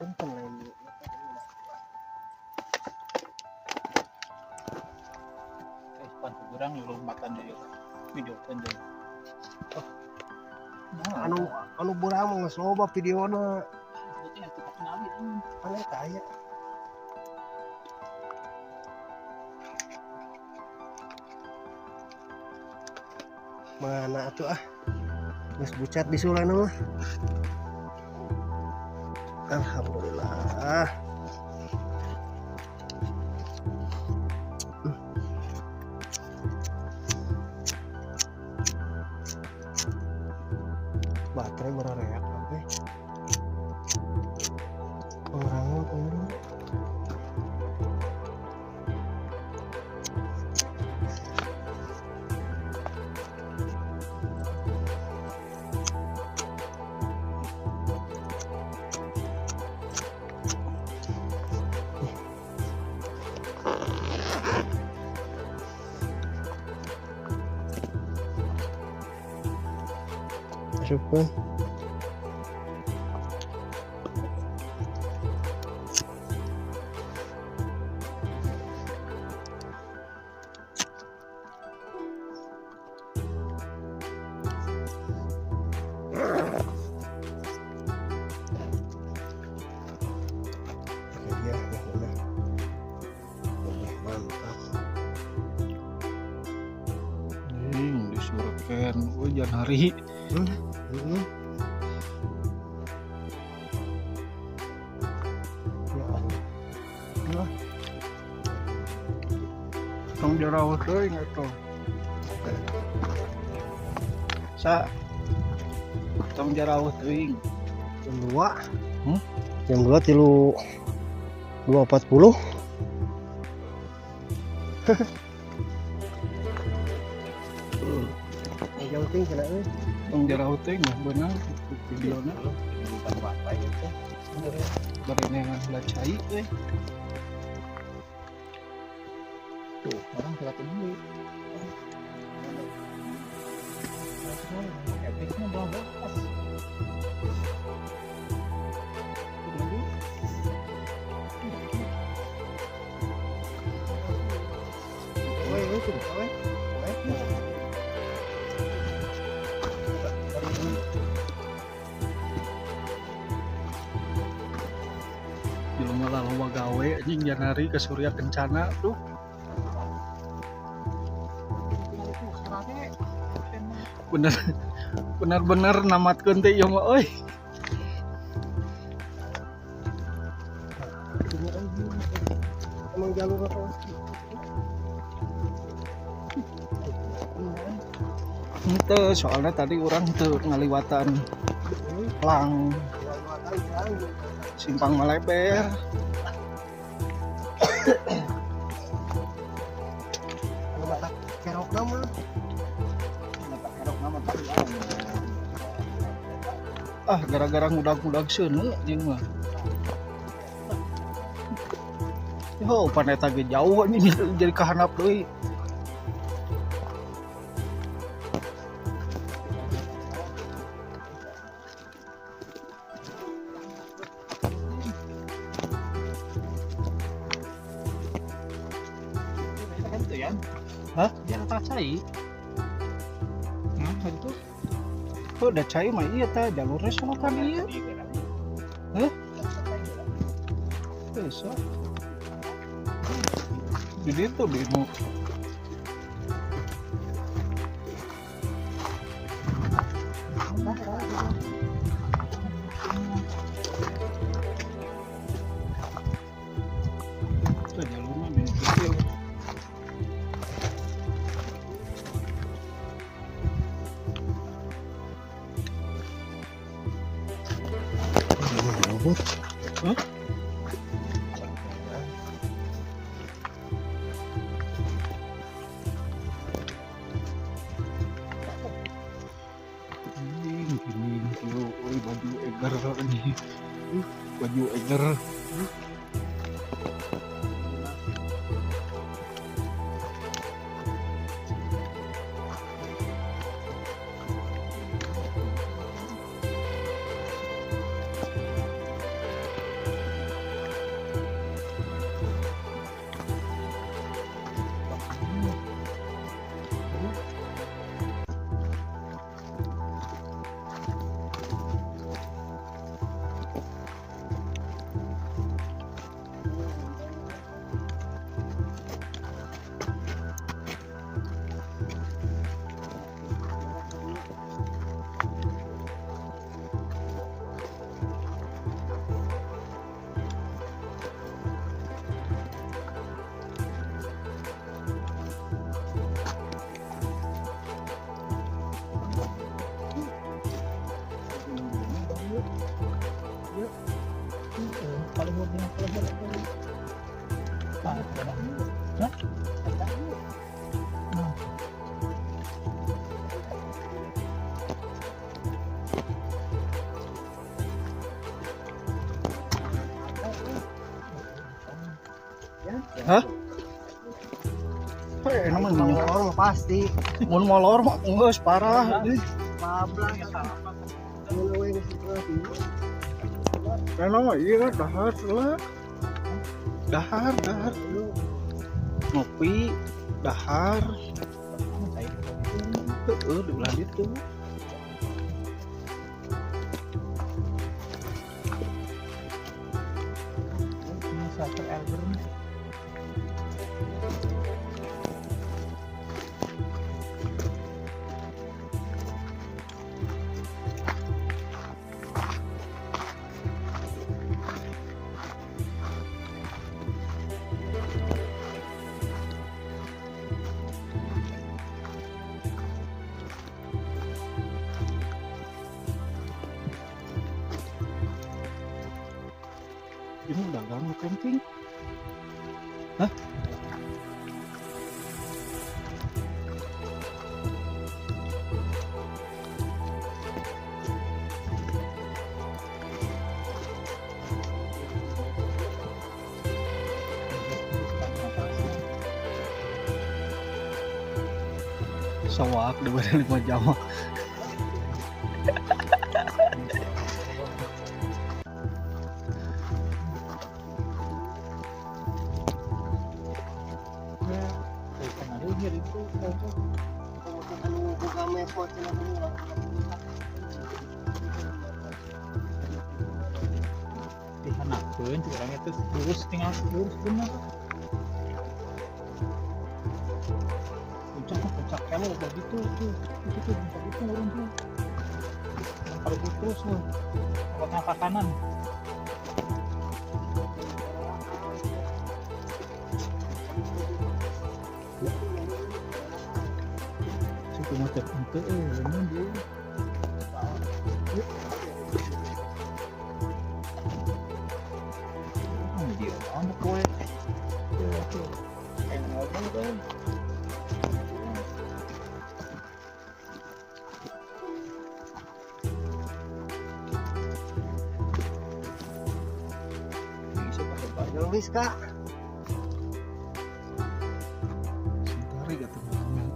Kenceng lain. Pantu kurang lompatan deh video kan jadi. Anu burang mau ngesoba videona. Itu yang kita kenali Aneh kaya. Mana tuh Mas bucat di Sulana mah. Alhamdulillah. Baterai berareak apa? Orangnya dulu. Masukkan. Disuruhkan hujan hari. Tong dirawat euy ngato. Sa tong dirawat euy. Jam 2. Jam 2 tilu 2.40. Yang penting kena euy. Tong dirawat euy mah beunang videona. Bukan apa itu. Bareng heula cai euy. Tuh, orang kelihatan dulu. Efeknya bagus. Jelema lalawa gawe anjing janari ke Surya Kencana tuh. Bener namatkeun teh ieu mah euy. Emang jalur apa? Henteu soalnya tadi orang teu ngaliwatan lang simpang Maleber. Kerok nama. Gara-gara ngudag-ngudag seuneu jeung mah. Yo paneta ge jauh ini jadi kahandap deui. Hah? Dia tak cai. Nah, itu. Oh, udah cai mah iya tah jalurnya sono kan iya. Hah? Bisa. Jadi itu demo. Itu jalurnya di kecil. Hah? Baju Eger ini. Baju Eger. Kalau mau bilang kalau boleh Hah? Nah. Hah? Namanya Molor mah pasti. mun molor mah geus parah. Bablas. Mun we geus terus. Karena mah iya dahar lah. Dahar ngopi dahar di belah itu satu elder ini dagang camping. Hah? Sawak daripada 5 jam. Anu buka mesot cenah dulu. Dihanakeun ti urang itu lurus tinggal lurus bener. Puncak kalau begitu tuh, itu puncak itu urang tuh. Kalau terus tuh, lewat ke kanan. Situ macet itu bener dia. Dia anak gue. Kayak ngomong kan. Bisa pakai banyak. Wis Kak. Sentari gak teman-teman.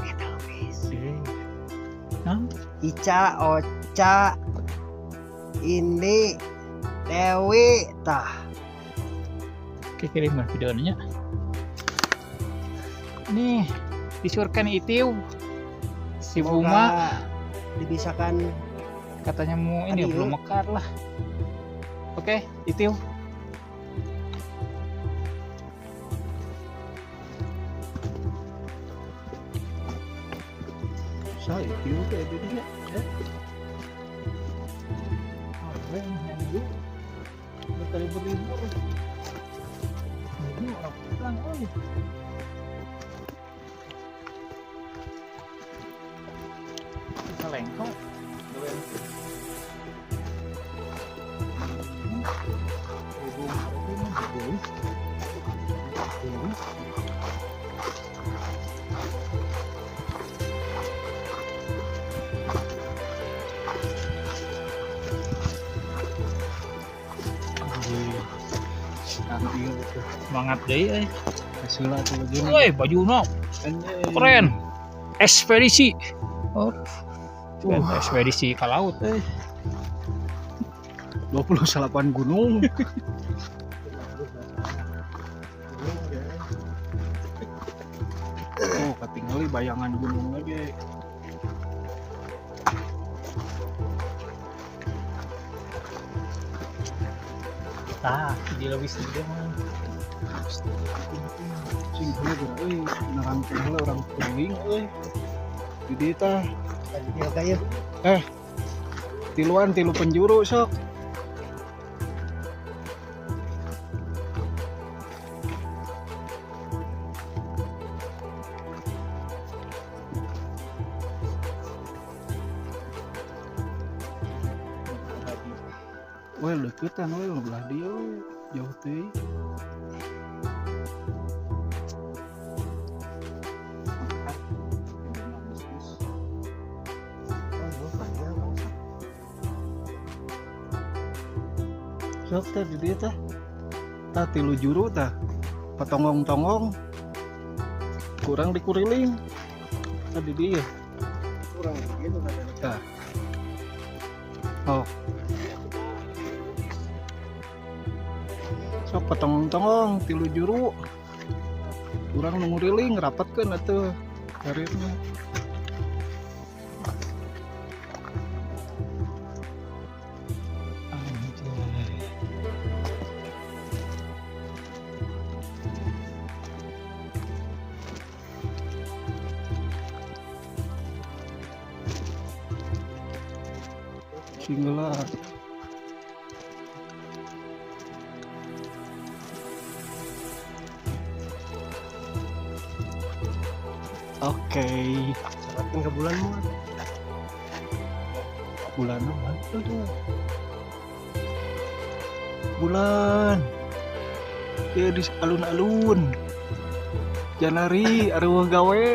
Eta wis. Hah? Ica, Oca, Indi, Dewi, tah. Oke, kirim videonya. Nih, disuruhkan itu si Bunga Dibisakan katanya mau ini Aduh. belum mekar lah. Oke, itu. Saya itu kayak dia. Apa yang itu? Berkali beribu. Ini orang pulang, Kita lengkok. Semangat deh, hasilnya tuh begini. Woi, baju no, keren. Ekspedisi. Oh, ekspedisi ke laut, 28 gunung. Oh, ketinggalan bayangan gunung lagi. Dia lebih sedih mah. Sing heula narangkeun heula orang kuring Di dieu tah. ya kayu. Tiluan 3 penjuru sok. Well deketan well belah dia jauh teh. Sok teh di dia teh. Tah 3 juru tah. Patongong-tongong. Kurang dikuriling. Tadi dia. kurang gitu kan. Tah. Oh. Sok patongong-tongong 3 juru. Kurang nguriling rapatkeun atuh karirna. Singgala. Oke, Seratin ke bulanmu. bulan apa tuh? Bulan. Ya di alun-alun. Janari areuh gawe.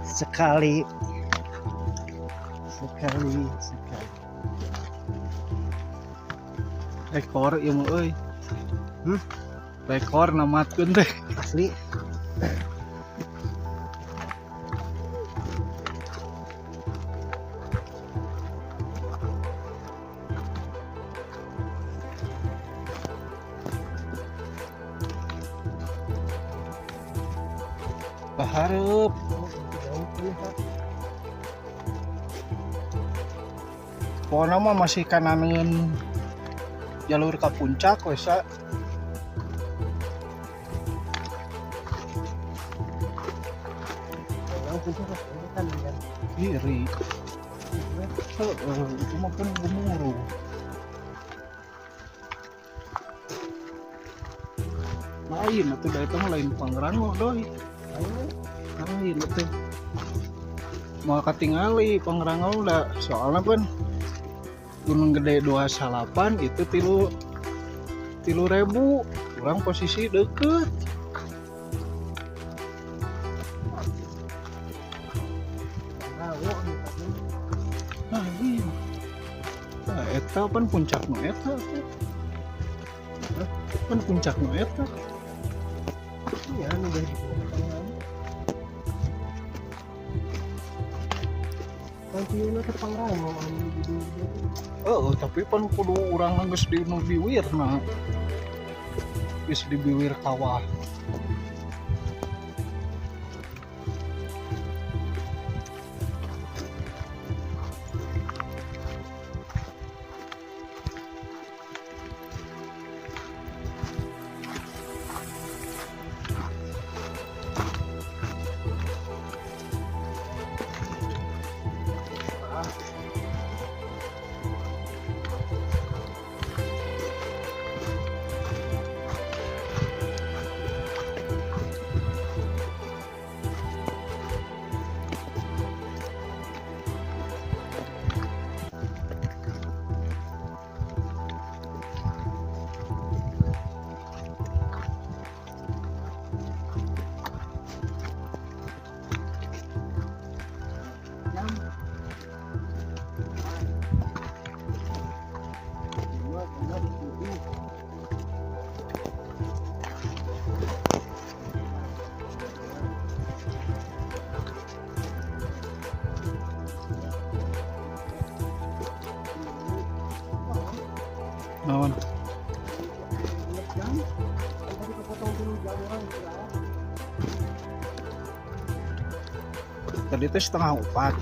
Sekali. Rekor ieu mah euy. Rekor namatkeun teh. Asli. Bahareup. Pokona mah masih kananeun jalur ka puncak we sa. Iri. Itu mah kan gemuruh. Lain atuh da eta mah lain Pangrango doi. Lain atuh. Mau katingali Pangrango da soalnya kan Gunung Gede 28 itu 3.000. Kurang posisi deket. Nah, iya. Nah, eta pan puncak nu eta. Pan puncak nu eta. Iya, nu dari Kantiuna ke Pangrango Oh, tapi pan kudu urang geus di nu biwirna. Geus di biwir kawah. Naon? Tadi teh 3:30.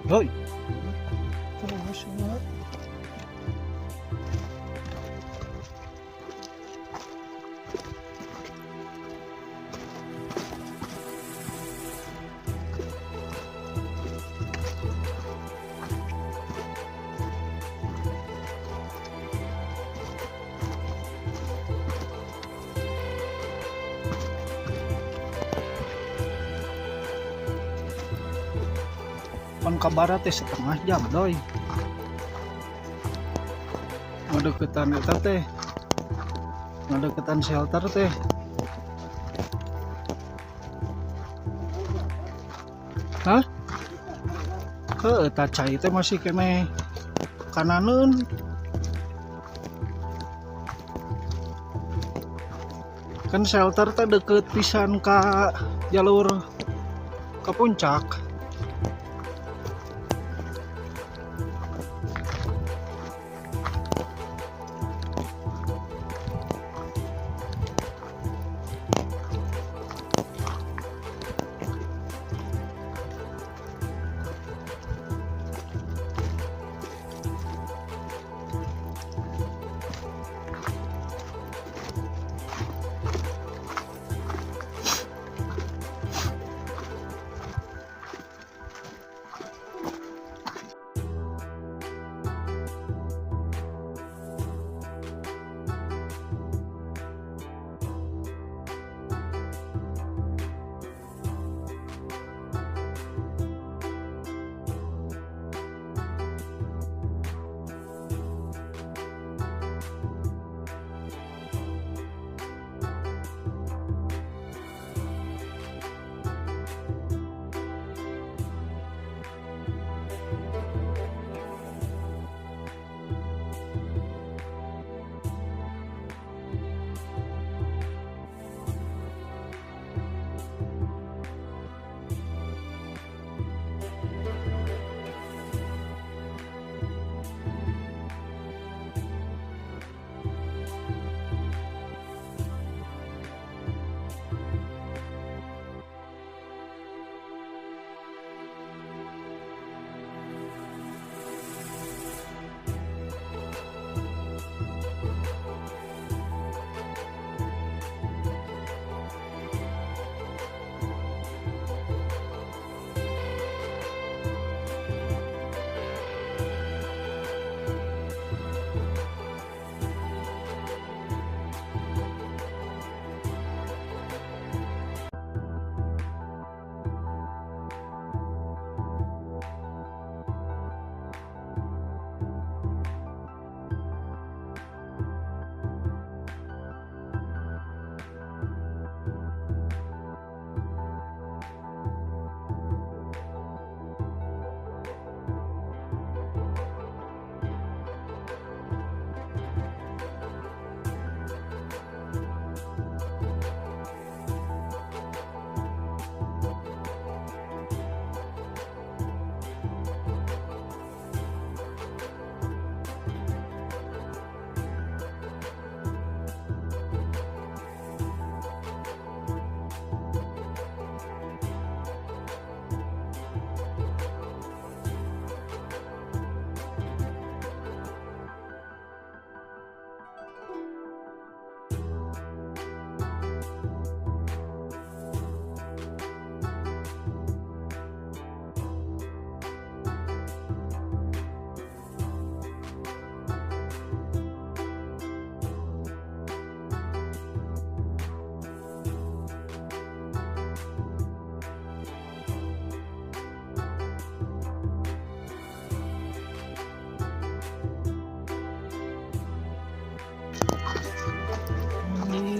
Doi. Terus ya. Pan kabar teh setengah jam doi. Ngadeketan eta teh. Ngadeketan shelter teh. Hah? Eta cai teh masih kene kananeun. Kan shelter teh deket pisan ka jalur ke puncak.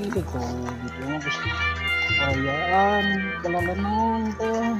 Itu kok gitu mah bos ayaan belandanong teh.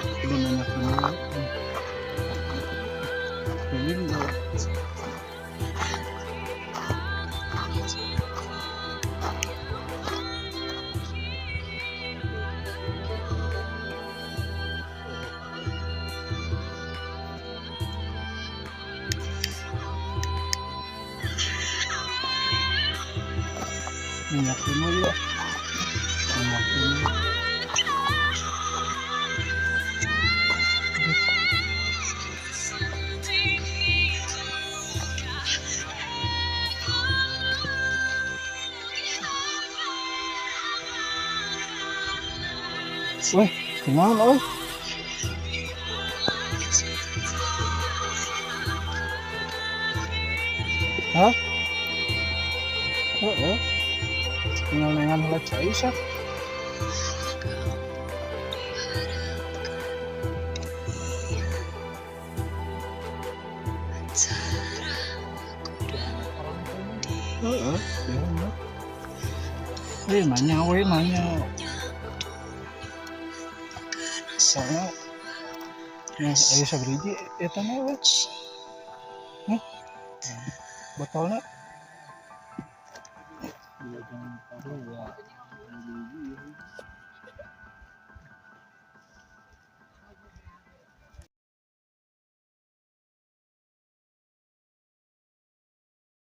Udah nanya ke dulu. Ini enggak. Minyak dulu ya. Minyak dulu. Weh, kenapa oi? Hah? Heeh. Tinggal nengan heula cai sak. Heeh, ya. Nanya we nanya. Soalnya yang ayo sabriji eta mah we. Hah? Botolnya